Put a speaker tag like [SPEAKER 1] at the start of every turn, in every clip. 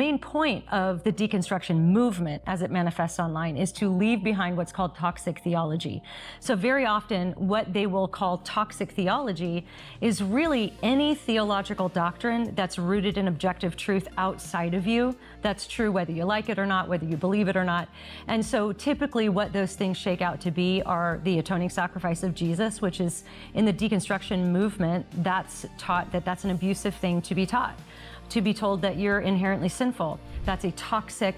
[SPEAKER 1] main point of the deconstruction movement as it manifests online is to leave behind what's called toxic theology. So very often what they will call toxic theology is really any theological doctrine that's rooted in objective truth outside of you. That's true whether you like it or not, whether you believe it or not. And so typically what those things shake out to be are the atoning sacrifice of Jesus, which is in the deconstruction movement, that's taught that that's an abusive thing to be taught. To be told that you're inherently sinful. That's a toxic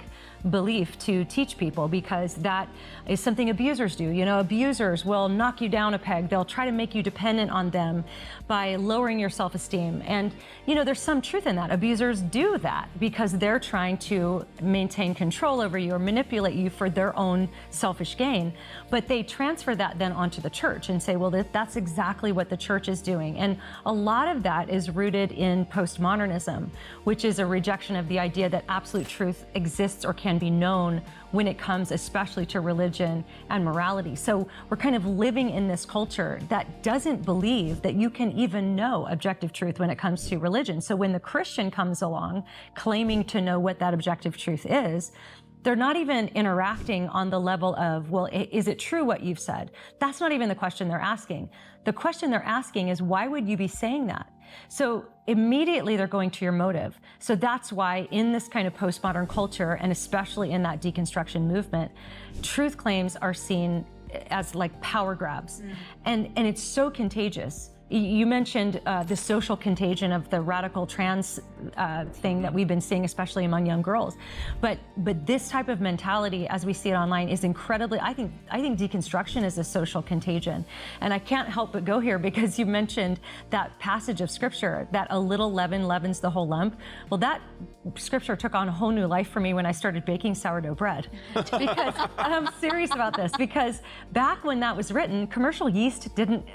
[SPEAKER 1] belief to teach people, because that is something abusers do. You know, abusers will knock you down a peg. They'll try to make you dependent on them by lowering your self-esteem. And, you know, there's some truth in that. Abusers do that because they're trying to maintain control over you or manipulate you for their own selfish gain. But they transfer that then onto the church and say, well, that's exactly what the church is doing. And a lot of that is rooted in postmodernism, which is a rejection of the idea that absolute truth exists or can be known when it comes especially to religion and morality. So we're kind of living in this culture that doesn't believe that you can even know objective truth when it comes to religion. So when the Christian comes along claiming to know what that objective truth is, they're not even interacting on the level of, well, is it true what you've said? That's not even the question they're asking. The question they're asking is, why would you be saying that? So immediately they're going to your motive. So that's why in this kind of postmodern culture, and especially in that deconstruction movement, truth claims are seen as like power grabs. And it's so contagious. You mentioned the social contagion of the radical trans thing that we've been seeing, especially among young girls. But this type of mentality, as we see it online, is incredibly, I think deconstruction is a social contagion. And I can't help but go here because you mentioned that passage of scripture, that a little leaven leavens the whole lump. Well, that scripture took on a whole new life for me when I started baking sourdough bread. Because I'm serious about this, because back when that was written, commercial yeast didn't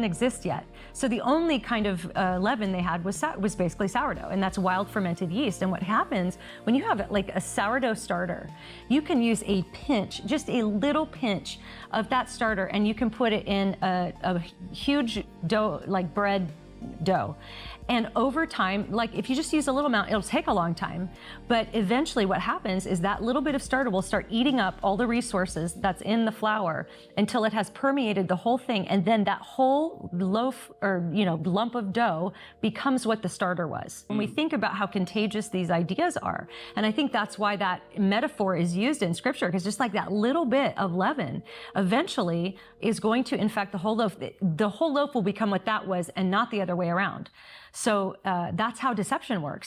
[SPEAKER 1] exist yet. So the only kind of leaven they had was basically sourdough, and that's wild fermented yeast. And what happens when you have like a sourdough starter, you can use a pinch, just a little pinch of that starter, and you can put it in a huge dough, like bread dough. And over time, like if you just use a little amount, it'll take a long time. But eventually what happens is that little bit of starter will start eating up all the resources that's in the flour until it has permeated the whole thing. And then that whole loaf or, you know, lump of dough becomes what the starter was. When we think about how contagious these ideas are, and I think that's why that metaphor is used in scripture, because just like that little bit of leaven eventually is going to infect the whole loaf. The whole loaf will become what that was and not the other way around. So that's how deception works.